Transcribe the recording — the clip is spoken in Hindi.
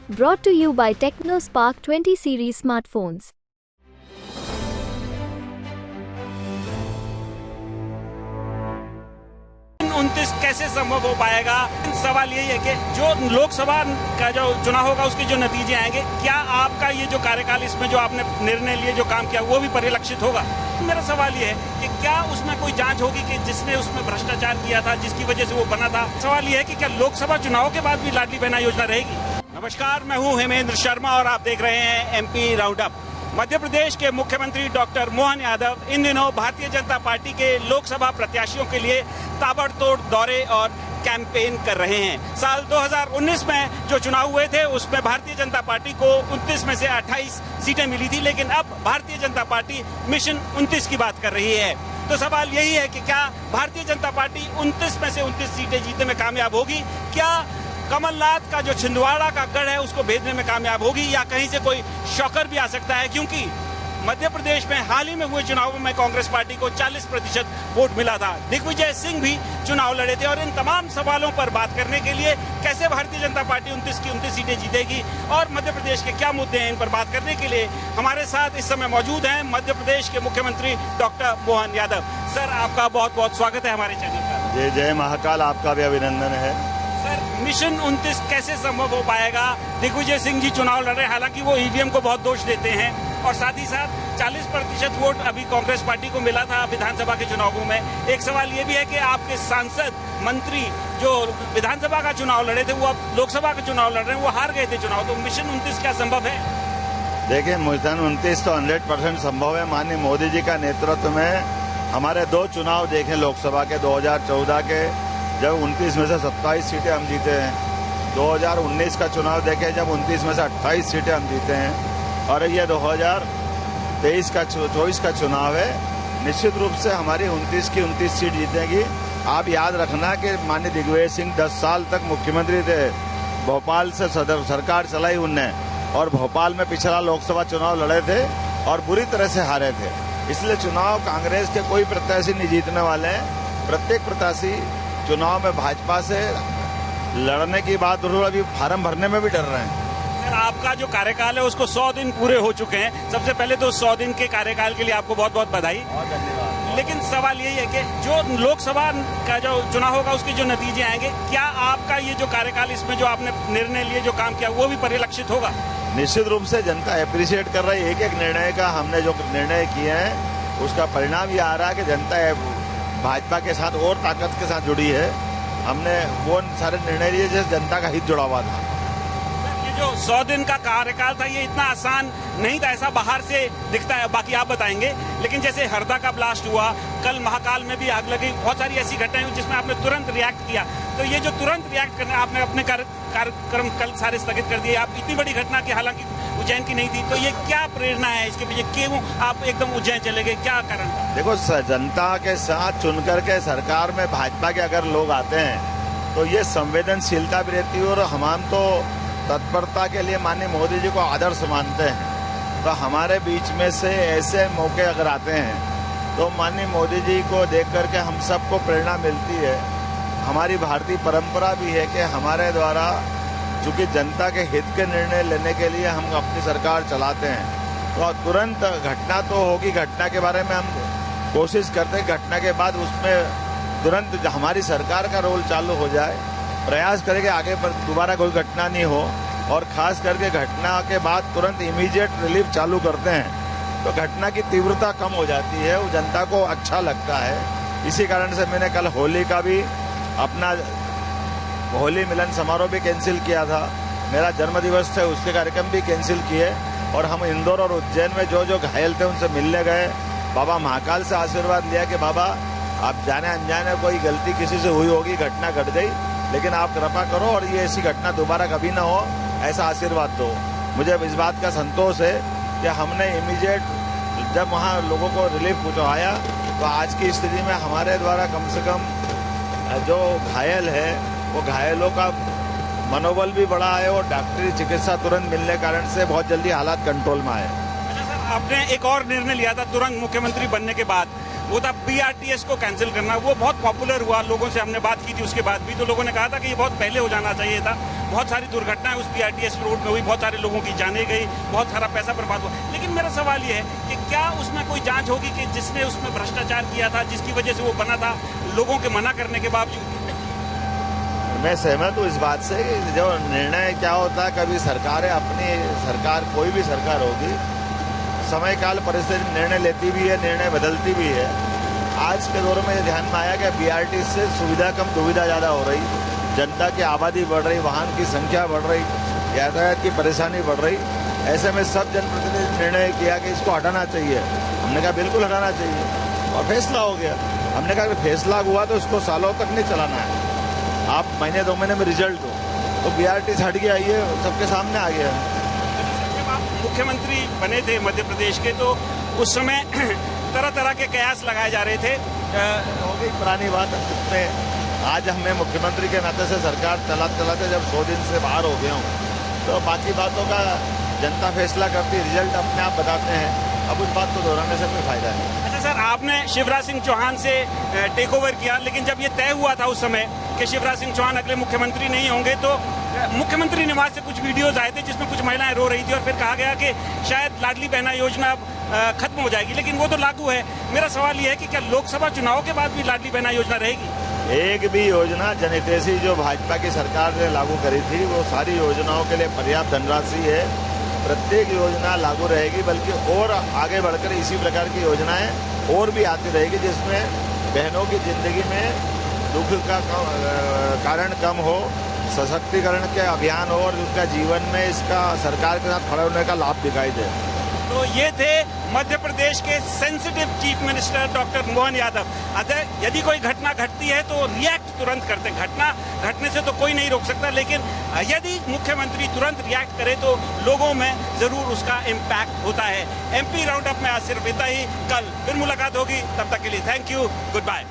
Brought to you by TechnoSpark 20 series smartphones. उनतीस कैसे संभव हो पाएगा? सवाल यही है कि जो लोकसभा का जो चुनाव होगा उसके जो नतीजे आएंगे, क्या आपका ये जो कार्यकाल इसमें जो आपने निर्णय लिए जो काम किया वो भी परिलक्षित होगा? मेरा सवाल ये है कि क्या उसमें कोई जांच होगी कि जिसने उसमें भ्रष्टाचार किया था, जिसकी वजह से वो बना था? सवाल ये है कि क्या लोकसभा चुनाव के बाद भी लाडली बहना योजना रहेगी? नमस्कार, मैं हूँ हेमेंद्र शर्मा और आप देख रहे हैं MP round up. Madhya Pradesh के मुख्यमंत्री डॉक्टर मोहन यादव इन दिनों भारतीय जनता पार्टी के लोकसभा प्रत्याशियों के लिए ताबड़तोड़ दौरे और कैंपेन कर रहे हैं। साल 2019 में जो चुनाव हुए थे उसमें भारतीय जनता पार्टी को 29 में से 28 सीटें मिली थी, लेकिन अब भारतीय जनता पार्टी मिशन 29 की बात कर रही है। तो सवाल यही है कि क्या भारतीय जनता पार्टी 29 में से 29 सीटें जीतने में कामयाब होगी? क्या कमलनाथ का जो छिंदवाड़ा का गढ़ है उसको भेजने में कामयाब होगी, या कहीं से कोई शॉकर भी आ सकता है? क्योंकि मध्य प्रदेश में हाल ही में हुए चुनावों में कांग्रेस पार्टी को 40% वोट मिला था। दिग्विजय सिंह भी चुनाव लड़े थे। और इन तमाम सवालों पर बात करने के लिए कैसे भारतीय जनता पार्टी 29 की 29 सीटें जीतेगी और मध्य प्रदेश के क्या मुद्दे हैं, इन पर बात करने के लिए हमारे साथ इस समय मौजूद हैं मध्य प्रदेश के मुख्यमंत्री डॉक्टर मोहन यादव। सर, आपका बहुत बहुत स्वागत है हमारे चैनल पर। जय जय महाकाल, आपका भी अभिनंदन है। सर, मिशन 29 कैसे संभव हो पाएगा? दिग्विजय सिंह जी चुनाव लड़ रहे, हालांकि वो ईवीएम को बहुत दोष देते हैं, और साथ ही साथ 40% वोट अभी कांग्रेस पार्टी को मिला था विधानसभा के चुनावों में। एक सवाल ये भी है कि आपके सांसद मंत्री जो विधानसभा का चुनाव लड़े थे वो अब लोकसभा का चुनाव लड़ रहे हैं, वो हार गए थे चुनाव। तो मिशन 29 क्या संभव है? देखिए, मिशन 29 तो 100% संभव है। माननीय मोदी जी का नेतृत्व में हमारे 2 चुनाव देखे लोकसभा के, 2014 के जब 29 में से 27 सीटें हम जीते हैं, 2019 का चुनाव देखे जब 29 में से 28 सीटें हम जीते हैं, और ये 2023 का 24 का चुनाव है। निश्चित रूप से हमारी 29 की 29 सीट जीतेगी। आप याद रखना कि माननीय दिग्विजय सिंह 10 साल तक मुख्यमंत्री थे, भोपाल से सरकार चलाई उनने, और भोपाल में पिछला लोकसभा चुनाव लड़े थे और बुरी तरह से हारे थे। इसलिए चुनाव कांग्रेस के कोई प्रत्याशी नहीं जीतने वाले हैं। प्रत्येक प्रत्याशी चुनाव में भाजपा से लड़ने की बात अभी फार्म भरने में भी डर रहे हैं। सर, आपका जो कार्यकाल है उसको 100 दिन पूरे हो चुके हैं। सबसे पहले तो 100 दिन के कार्यकाल के लिए आपको बहुत बहुत बधाई। बहुत धन्यवाद। लेकिन सवाल यही है कि जो लोकसभा का जो चुनाव होगा उसके जो नतीजे आएंगे, क्या आपका ये जो कार्यकाल इसमें जो आपने निर्णय लिए जो काम किया वो भी परिलक्षित होगा? निश्चित रूप से जनता अप्रिशिएट कर रही है। एक एक निर्णय का हमने जो निर्णय किए हैं उसका परिणाम ये आ रहा है कि जनता भाजपा के साथ और ताकत के साथ जुड़ी है। हमने वो सारे निर्णय लिए जिससे जनता का हित जुड़ा हुआ था। ये जो 100 दिन का कार्यकाल था ये इतना आसान नहीं था, ऐसा बाहर से दिखता है, बाकी आप बताएंगे। लेकिन जैसे हरदा का ब्लास्ट हुआ, कल महाकाल में भी आग लगी, बहुत सारी ऐसी घटनाएं हुई जिसमें आपने तुरंत रिएक्ट किया। तो ये जो तुरंत रिएक्ट करना, आपने अपने कार्यक्रम कल सारे स्थगित कर दिए। आप इतनी बड़ी घटना की, हालांकि उज्जैन की नहीं थी, तो ये क्या प्रेरणा है इसके पीछे? क्यों आप एकदम उज्जैन चले गए, क्या कारण था? देखो, जनता के साथ चुनकर के सरकार में भाजपा के अगर लोग आते हैं तो ये संवेदनशीलता भी रहती है, और हम तो तत्परता के लिए माननीय मोदी जी को आदर्श मानते हैं। तो हमारे बीच में से ऐसे मौके अगर आते हैं तो माननीय मोदी जी को देख करके हम सबको प्रेरणा मिलती है। हमारी भारतीय परंपरा भी है कि हमारे द्वारा चूंकि जनता के हित के निर्णय लेने के लिए हम अपनी सरकार चलाते हैं, तो तुरंत घटना तो होगी, घटना के बारे में हम कोशिश करते हैं घटना के बाद उसमें तुरंत हमारी सरकार का रोल चालू हो जाए, प्रयास करें कि आगे पर दोबारा कोई घटना नहीं हो, और खास करके घटना के बाद तुरंत इमीडिएट रिलीफ चालू करते हैं तो घटना की तीव्रता कम हो जाती है, वो जनता को अच्छा लगता है। इसी कारण से मैंने कल होली का भी अपना होली मिलन समारोह भी कैंसिल किया था। मेरा जन्मदिवस था, उसके कार्यक्रम भी कैंसिल किए, और हम इंदौर और उज्जैन में जो जो घायल थे उनसे मिलने गए। बाबा महाकाल से आशीर्वाद लिया कि बाबा, आप जाने अनजाने कोई गलती किसी से हुई होगी, घटना घट गई, लेकिन आप कृपा करो और ये ऐसी घटना दोबारा कभी ना हो, ऐसा आशीर्वाद दो। मुझे इस बात का संतोष है कि हमने इमीडिएट जब वहाँ लोगों को रिलीफ पहुँचाया, तो आज की स्थिति में हमारे द्वारा कम से कम जो घायल है वो घायलों का मनोबल भी बढ़ा है, और डॉक्टरी चिकित्सा तुरंत मिलने के कारण से बहुत जल्दी हालात कंट्रोल में आए। अच्छा सर, आपने एक और निर्णय लिया था तुरंत मुख्यमंत्री बनने के बाद, वो था BRTS को कैंसिल करना। वो बहुत पॉपुलर हुआ, लोगों से हमने बात की थी उसके बाद भी, तो लोगों ने कहा था कि ये बहुत पहले हो जाना चाहिए था। बहुत सारी दुर्घटनाएं उस BRTS रोड में हुई, बहुत सारे लोगों की जानें गई, बहुत सारा पैसा बर्बाद हुआ। लेकिन मेरा सवाल ये है कि क्या उसमें कोई जांच होगी कि जिसने उसमें भ्रष्टाचार किया था, जिसकी वजह से वो बना था, लोगों के मना करने के बावजूद? मैं सहमत हूँ इस बात से कि जो निर्णय क्या होता है, कभी सरकारें अपनी सरकार कोई भी सरकार होगी, समय काल परिस्थिति निर्णय लेती भी है, निर्णय बदलती भी है। आज के दौर में ये ध्यान में आया कि BRTS से सुविधा कम दुविधा ज़्यादा हो रही, जनता की आबादी बढ़ रही, वाहन की संख्या बढ़ रही, यातायात की परेशानी बढ़ रही। ऐसे में सब जनप्रतिनिधि निर्णय किया कि इसको हटाना चाहिए। हमने कहा बिल्कुल हटाना चाहिए और फैसला हो गया। हमने कहा कि फैसला हुआ तो उसको सालों तक नहीं चलाना है, आप महीने 2 महीने में रिजल्ट हो। तो BRTS हट गया, ये सबके सामने आ गया। जब आप मुख्यमंत्री बने थे मध्य प्रदेश के, तो उस समय तरह तरह के कयास लगाए जा रहे थे। हो गई पुरानी बात। उसमें आज हमें मुख्यमंत्री के नाते से सरकार चलाते चलाते जब 100 दिन से बाहर हो गया हूँ, तो बाकी बातों का जनता फैसला करती, रिजल्ट अपने आप बताते हैं। अब उस बात को दोहराने से कोई फायदा नहीं। अच्छा सर, आपने शिवराज सिंह चौहान से टेक ओवर किया, लेकिन जब ये तय हुआ था उस समय कि शिवराज सिंह चौहान अगले मुख्यमंत्री नहीं होंगे, तो मुख्यमंत्री निवास से कुछ वीडियोज आए थे जिसमें कुछ महिलाएं रो रही थी और फिर कहा गया कि शायद लाडली बहना योजना अब खत्म हो जाएगी, लेकिन वो तो लागू है। मेरा सवाल ये है कि क्या लोकसभा चुनाव के बाद भी लाडली बहना योजना रहेगी? एक भी योजना जनहितैषी जो भाजपा की सरकार ने लागू करी थी, वो सारी योजनाओं के लिए पर्याप्त धनराशि है। प्रत्येक योजना लागू रहेगी, बल्कि और आगे बढ़कर इसी प्रकार की योजनाएं और भी आती रहेगी, जिसमें बहनों की जिंदगी में दुख का कारण कम हो, सशक्तिकरण के अभियान हो और उनका जीवन में इसका सरकार के साथ खड़े होने का लाभ दिखाई दे। तो ये थे मध्य प्रदेश के sensitive chief minister doctor Mohan Yadav. अतः यदि कोई घटना घटती है तो रिएक्ट तुरंत करते, घटना घटने से तो कोई नहीं रोक सकता, लेकिन यदि मुख्यमंत्री तुरंत रिएक्ट करे तो लोगों में जरूर उसका इम्पैक्ट होता है। MP राउंड अप में आज सिर्फ इतना ही। कल फिर मुलाकात होगी, तब तक के लिए थैंक यू, गुड बाय।